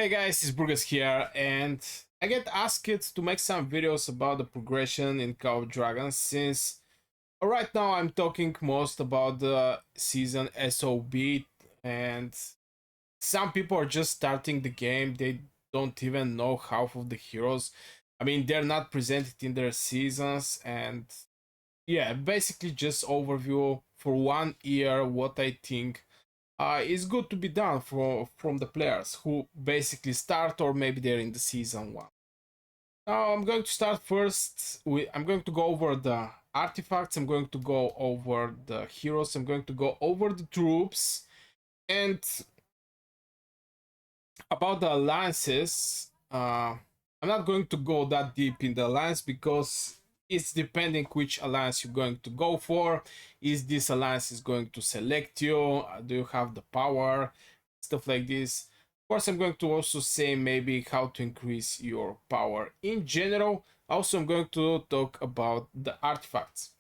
Hey guys, it's Burgess here, and I get asked to make some videos about the progression in Call of Dragons since right now I'm talking most about the season SOB, and some people are just starting the game. They don't even know half of the heroes. I mean, they're not presented in their seasons, and yeah, basically just overview for 1 year what I think is good to be done from the players who basically start or maybe they're in the season one. Now I'm going to start first with I'm going to go over the artifacts, I'm going to go over the heroes, I'm going to go over the troops, and about the alliances. I'm not going to go that deep in the alliance because it's depending which alliance you're going to go for. Is this alliance is going to select you? Do you have the power? Stuff like this. Of course, I'm going to also say maybe how to increase your power in general. Also, I'm going to talk about the artifacts.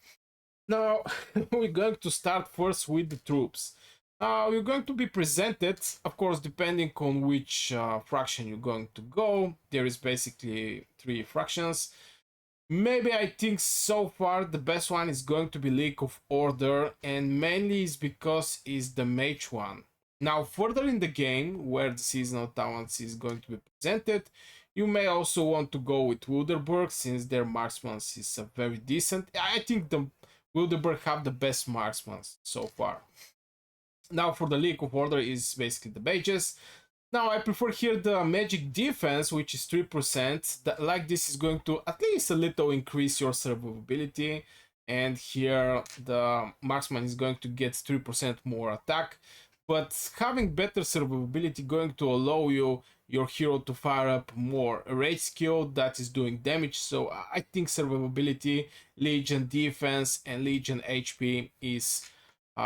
Now, we're going to start first with the troops. You're going to be presented, of course, depending on which fraction you're going to go. There is basically 3 fractions. Maybe I think so far the best one is going to be League of Order, and mainly is because it's the mage one. Now, further in the game, where the seasonal talents is going to be presented, you may also want to go with Wilderberg, since their marksman is very decent. I think the Wilderberg have the best marksman so far. Now for the League of Order is basically the mages. Now I prefer here the magic defense, which is 3%. Like this is going to at least a little increase your survivability. And here the marksman is going to get 3% more attack. But having better survivability going to allow your hero to fire up more rage skill that is doing damage. So I think survivability, Legion defense, and Legion HP is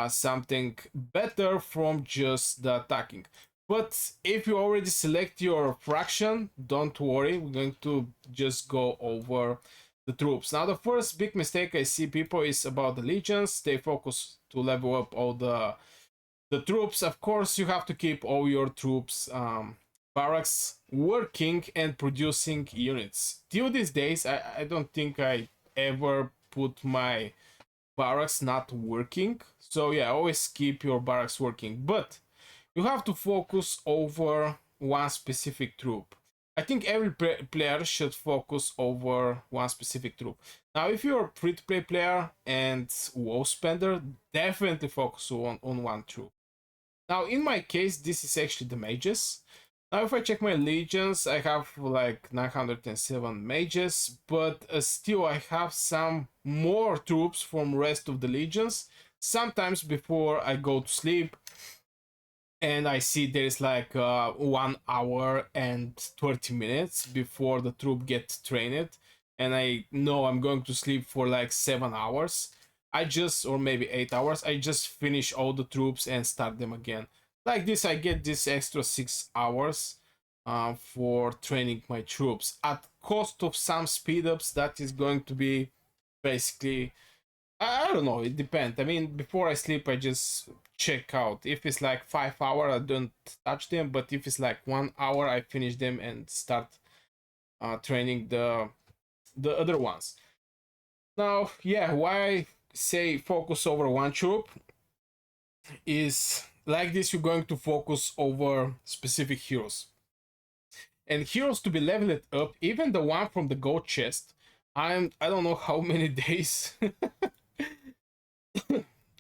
something better from just the attacking. But if you already select your fraction, don't worry, we're going to just go over the troops. Now the first big mistake I see people is about the legions. They focus to level up all the troops. Of course, you have to keep all your troops barracks working and producing units. Till these days, I don't think I ever put my barracks not working. So yeah, always keep your barracks working, but you have to focus over one specific troop. I think every player should focus over one specific troop. Now, if you're a free-to-play player and WoW spender, definitely focus on one troop. Now, in my case, this is actually the mages. Now, if I check my legions, I have like 907 mages, but still I have some more troops from rest of the legions. Sometimes before I go to sleep, and I see there's like 1 hour and 30 minutes before the troop gets trained, and I know I'm going to sleep for like 7 hours. I just, or maybe 8 hours, I just finish all the troops and start them again. Like this, I get this extra 6 hours for training my troops at cost of some speed ups. That is going to be basically, I don't know, it depends. I mean, before I sleep, I just check out. If it's like 5 hours, I don't touch them, but if it's like 1 hour, I finish them and start training the other ones. Now, yeah, why I say focus over one troop is like this, you're going to focus over specific heroes. And heroes to be leveled up, even the one from the gold chest, I don't know how many days.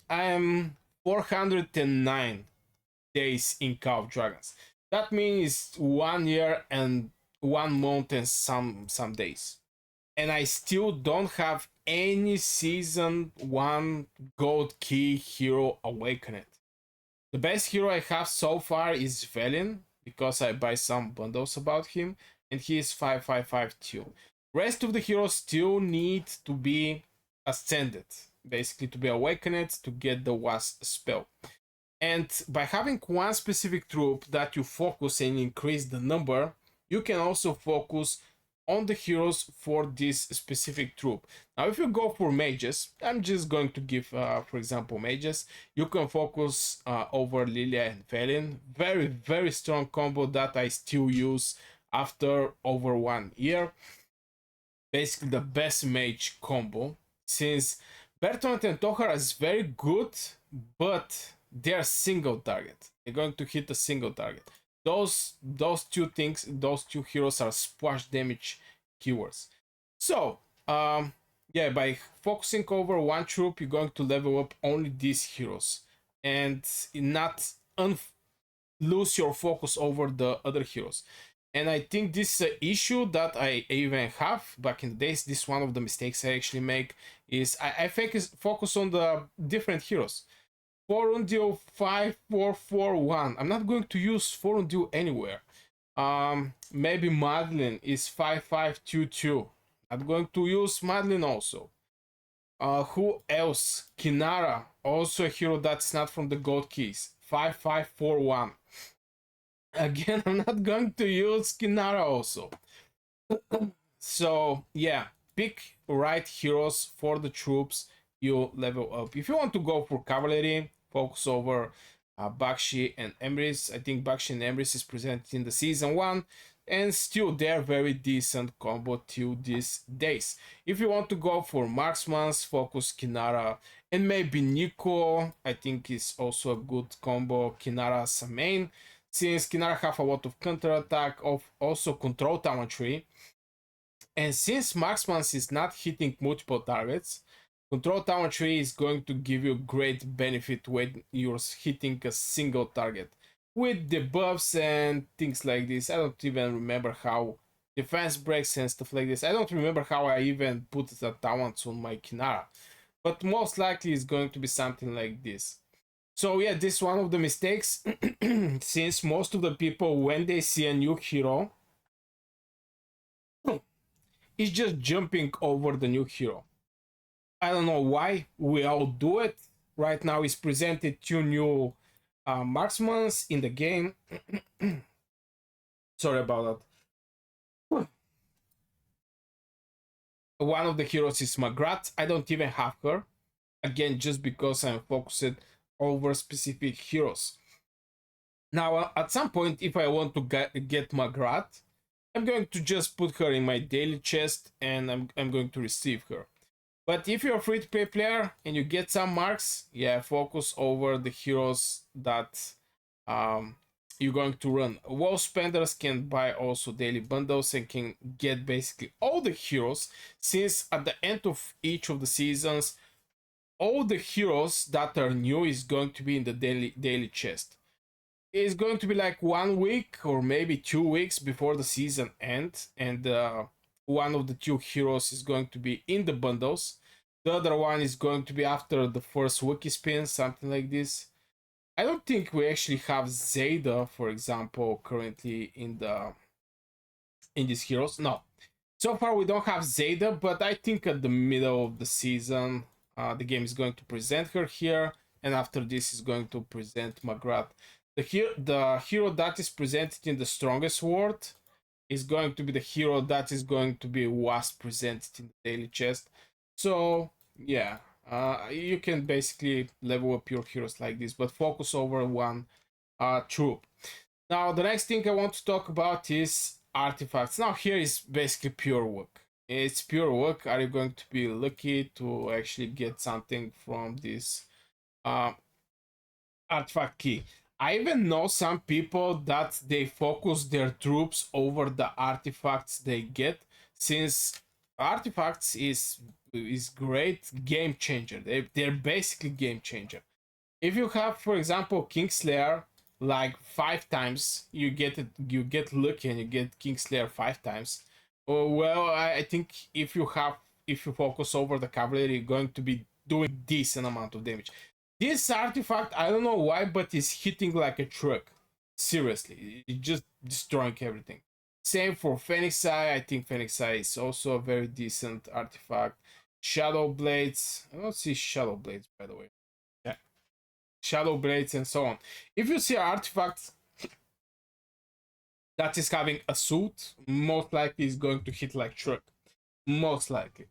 I'm 409 days in Call of Dragons. That means 1 year and 1 month and some days. And I still don't have any season 1 gold key hero awakened. The best hero I have so far is Velen, because I buy some bundles about him, and he is 5552. Rest of the heroes still need to be ascended, basically to be awakened to get the Wasp spell. And by having one specific troop that you focus and increase the number, you can also focus on the heroes for this specific troop. Now, if you go for mages, I'm just going to give, for example, mages. You can focus over Lilia and Velen. Very, very strong combo that I still use after over 1 year. Basically, the best mage combo, since Bertrand and Tohar is very good, but they're single target. They're going to hit a single target. Those two things, those two heroes are splash damage keywords. So yeah, by focusing over one troop, you're going to level up only these heroes and not lose your focus over the other heroes. And I think this is an issue that I even have back in the days. This is one of the mistakes I actually make, is I focus on the different heroes. Forundio 5441. I'm not going to use Forundio anywhere. Maybe Madeline is 5522. I'm going to use Madeline also. Who else? Kinara, also a hero that's not from the gold keys. 5541. Again, I'm not going to use Kinara also. So yeah, pick right heroes for the troops you level up. If you want to go for cavalry, focus over Bakshi and Emrys. I think Bakshi and Emrys is presented in the season 1, and still they're very decent combo till these days. If you want to go for marksmans, focus Kinara and maybe Nico. I think is also a good combo. Kinara as a main, since Kinara have a lot of counter attack, of also control tower tree. And since Marksman's is not hitting multiple targets, Control Tower Tree is going to give you great benefit when you're hitting a single target. With debuffs and things like this, I don't even remember how defense breaks and stuff like this. I don't remember how I even put the talents on my Kinara. But most likely it's going to be something like this. So yeah, this is one of the mistakes, since most of the people, when they see a new hero, is just jumping over the new hero. I don't know why we all do it. Right now is presented two new marksmans in the game. Sorry about that. One of the heroes is Magrat. I don't even have her. Again, just because I'm focused over specific heroes. Now, at some point, if I want to get Magrat, I'm going to just put her in my daily chest and I'm going to receive her. But if you're a free-to-play player and you get some marks, yeah, focus over the heroes that you're going to run. Wall spenders can buy also daily bundles and can get basically all the heroes, since at the end of each of the seasons, all the heroes that are new is going to be in the daily chest. It's going to be like 1 week or maybe 2 weeks before the season ends, and one of the two heroes is going to be in the bundles. The other one is going to be after the first wiki spin, something like this. I don't think we actually have Zeta, for example, currently in these heroes. No, so far we don't have Zeta, but I think at the middle of the season, the game is going to present her here, and after this is going to present Magrat. The hero that is presented in the strongest ward is going to be the hero that is going to be was presented in the daily chest. So yeah, you can basically level up your heroes like this, but focus over one troop. Now the next thing I want to talk about is artifacts. Now here is basically pure luck. It's pure luck. Are you going to be lucky to actually get something from this artifact key? I even know some people that they focus their troops over the artifacts they get, since artifacts is great game changer. They're basically game changer. If you have, for example, Kingslayer like 5 times, you get lucky and you get Kingslayer 5 times. Oh well, I think if you focus over the cavalry, you're going to be doing decent amount of damage. This artifact, I don't know why, but it's hitting like a truck. Seriously, it's just destroying everything. Same for Phoenix Eye. I think Phoenix Eye is also a very decent artifact. Shadow Blades. I don't see Shadow Blades, by the way. Yeah. Shadow Blades and so on. If you see artifacts that is having a suit, most likely is going to hit like truck. Most likely.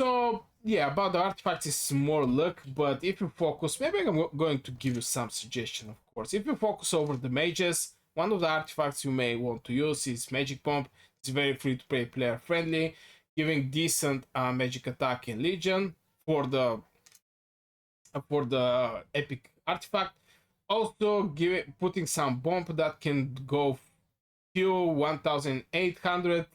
So yeah, about the artifacts is more luck, but if you focus, maybe I'm going to give you some suggestion, of course. If you focus over the mages, one of the artifacts you may want to use is Magic Bomb. It's very free to play, player friendly, giving decent magic attack in Legion for the epic artifact. Also, putting some bomb that can go to 1800.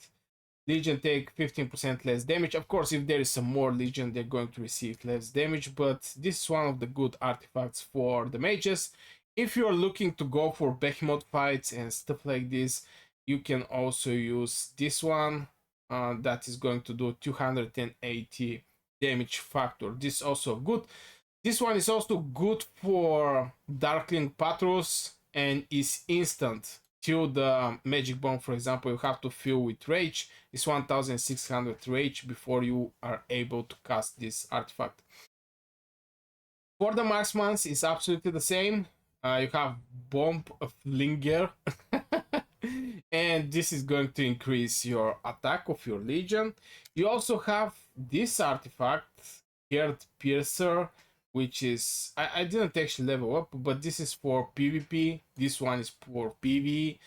Legion take 15% less damage. Of course, if there is some more Legion, they're going to receive less damage, but this is one of the good artifacts for the mages. If you're looking to go for Behemoth fights and stuff like this, you can also use this one. That is going to do 280 damage factor. This is also good. This one is also good for Darkling Patrons and is instant. Till the Magic Bomb, for example, you have to fill with Rage. It's 1600 Rage before you are able to cast this artifact. For the Marksmans, it's absolutely the same. You have Bomb of Linger. And this is going to increase your attack of your Legion. You also have this artifact, Heart Piercer, which is I didn't actually level up, but this is for PvP. This one is for PvE.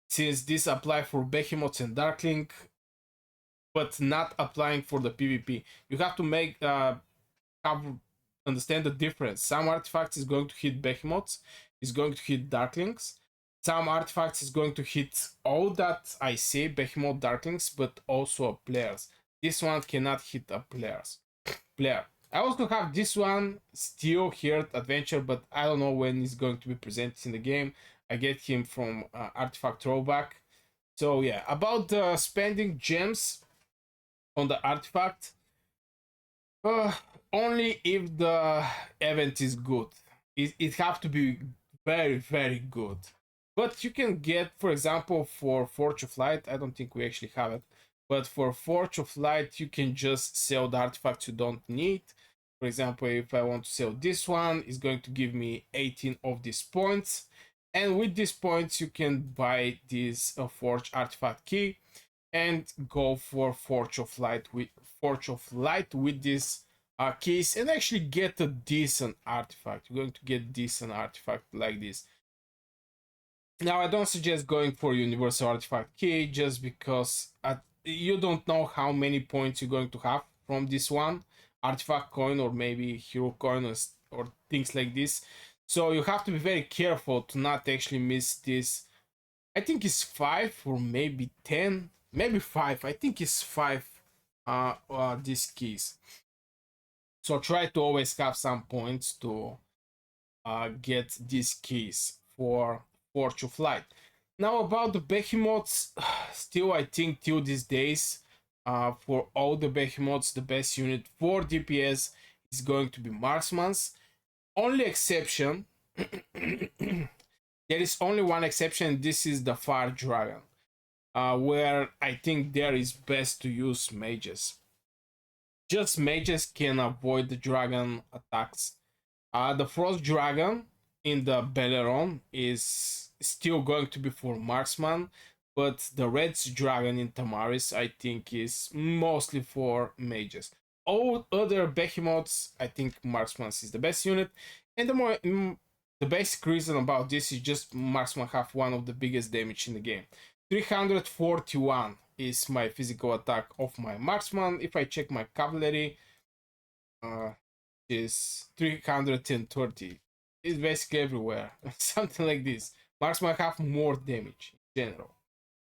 Since this apply for Behemoths and Darkling, but not applying for the PvP, you have to understand the difference. Some artifacts is going to hit Behemoths, is going to hit Darklings. Some artifacts is going to hit all that I say, Behemoth, Darklings, but also players. This one cannot hit a player. I also have this one, Steel Heart Adventure, but I don't know when it's going to be presented in the game. I get him from Artifact Throwback. So yeah, about spending gems on the artifact, only if the event is good. It have to be very, very good. But you can get, for example, for Forge of Light, I don't think we actually have it, but for Forge of Light, you can just sell the artifacts you don't need. For example, if I want to sell this one, it's going to give me 18 of these points. And with these points, you can buy this Forge artifact key and go for Forge of Light with these keys and actually get a decent artifact. You're going to get decent artifact like this. Now, I don't suggest going for Universal Artifact Key just because you don't know how many points you're going to have from this one artifact coin or maybe hero coin or things like this. So you have to be very careful to not actually miss this. I think it's 5 or maybe 10, maybe 5. I think it's 5 these keys. So try to always have some points to get these keys for Forge of Light. Now about the Behemoths, still I think till these days, for all the Behemoths, the best unit for DPS is going to be Marksmans. Only exception, there is only one exception, this is the Fire Dragon, where I think there is best to use mages. Just mages can avoid the dragon attacks. The Frost Dragon in the Belleron is still going to be for Marksman, but the Red Dragon in Tamaris I think is mostly for mages. All other Behemoths, I think Marksman is the best unit, and the basic reason about this is just Marksman have one of the biggest damage in the game. 341 is my physical attack of my Marksman. If I check my cavalry, is 330. It's basically everywhere. Something like this. Marksman have more damage in general.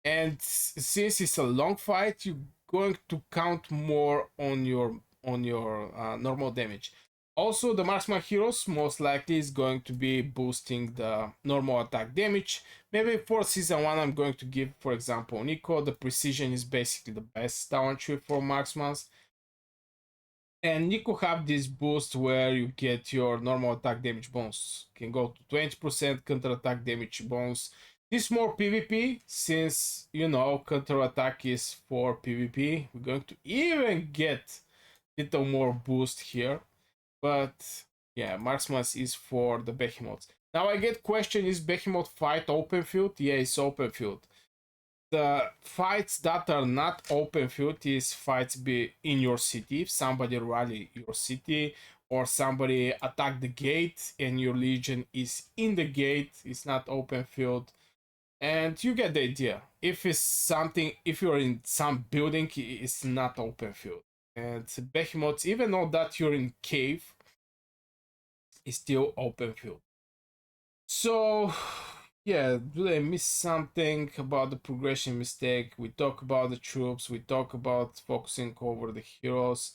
And since it's a long fight, you're going to count more on your normal damage. Also, the Marksman heroes most likely is going to be boosting the normal attack damage. Maybe for season 1, I'm going to give, for example, Nico. The precision is basically the best talent tree for Marksmans. And Nico have this boost where you get your normal attack damage bonus. Can go to 20% counter attack damage bonus. This more PvP, since you know counter attack is for PvP. We're going to even get little more boost here. But yeah, Marksman is for the Behemoths. Now I get question, is Behemoth fight open field? Yeah, it's open field. the fights that are not open field is fights be in your city. If somebody rally your city or somebody attack the gate and your legion is in the gate, it's not open field. And you get the idea. If it's something, if you're in some building, it's not open field. And Behemoths, even though that you're in cave, it's still open field. So yeah, do I miss something about the progression mistake? We talk about the troops, we talk about focusing over the heroes.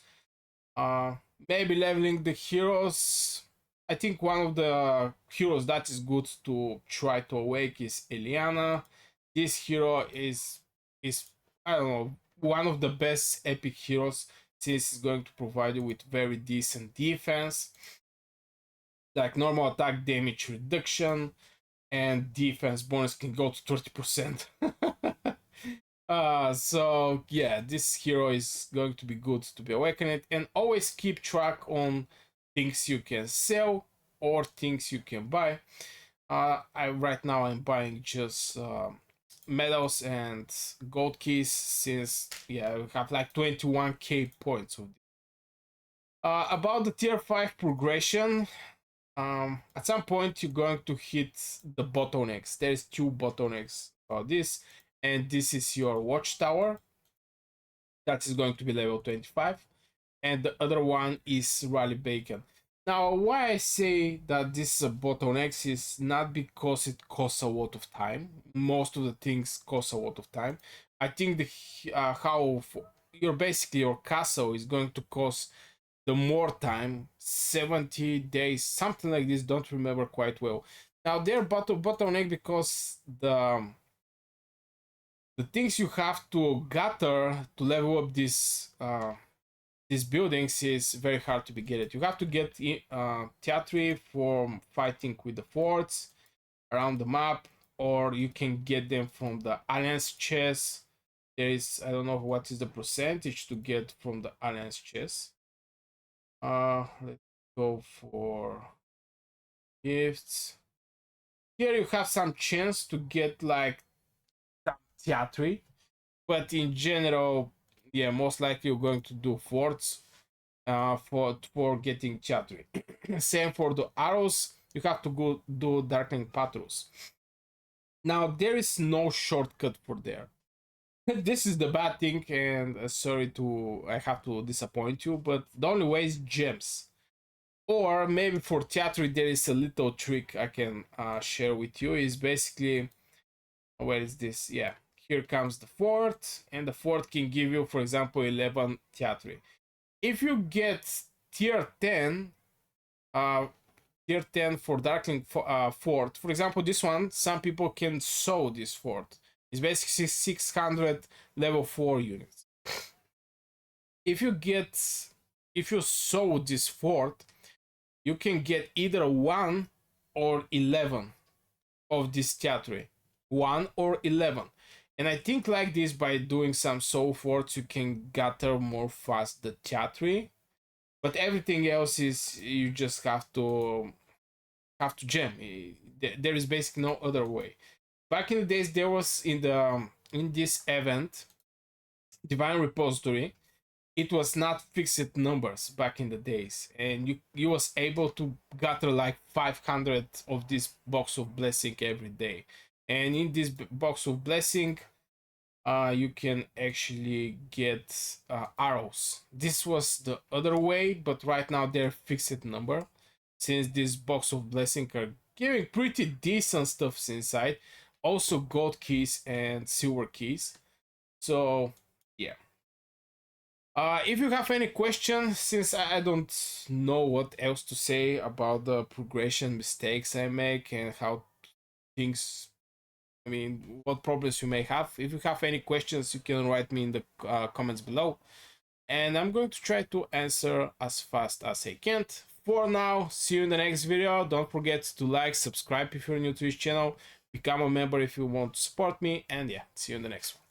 Maybe leveling the heroes. I think one of the heroes that is good to try to awake is Eliana. This hero is I don't know, one of the best epic heroes, since it's going to provide you with very decent defense, like normal attack damage reduction, and defense bonus can go to 30%. So yeah, this hero is going to be good to be awakened, and always keep track on things you can sell or things you can buy. Right now I'm buying just medals and gold keys, since yeah, we have like 21k points of this. About the tier 5 progression, at some point you're going to hit the bottlenecks. There's 2 bottlenecks about this, and this is your watchtower, that is going to be level 25, and the other one is rally bacon. Now why I say that this is a bottleneck is not because it costs a lot of time. Most of the things cost a lot of time. I think the your castle is going to cost the more time, 70 days, something like this, don't remember quite well. Now they're bottleneck because the things you have to gather to level up these buildings is very hard to be get. You have to get theatre from fighting with the forts around the map, or you can get them from the alliance chest. There is, I don't know what is the percentage to get from the alliance chest. Let's go for gifts. Here you have some chance to get like some theatre, but in general, yeah, most likely you're going to do forts for getting theatre. Same for the arrows, you have to go do darkening patrols. Now there is no shortcut for there. This is the bad thing, and sorry to I have to disappoint you, but the only way is gems. Or maybe for theatre there is a little trick I can share with you. Is basically, where is this? Yeah, here comes the fort, and the fort can give you, for example, 11 theatre. If you get tier 10, tier 10 for darkling fort, for example, this one, some people can sew this fort. It's basically 600 level 4 units. If you sew this fort, you can get either 1 or 11 of this theatre. 1 or 11. And I think like this, by doing some soul forts, you can gather more fast the theatre. But everything else is you just have to gem. There is basically no other way. Back in the days, there was in this event, Divine Repository, it was not fixed numbers back in the days, and you was able to gather like 500 of this box of blessing every day. And in this box of blessing, you can actually get arrows. This was the other way, but right now they're fixed number, since this box of blessing are giving pretty decent stuff inside, also gold keys and silver keys. So yeah. If you have any questions, since I don't know what else to say about the progression mistakes I make and how things, I mean, what problems you may have. If you have any questions, you can write me in the comments below, and I'm going to try to answer as fast as I can. For now, see you in the next video. Don't forget to like, subscribe if you're new to this channel, become a member if you want to support me, and yeah, see you in the next one.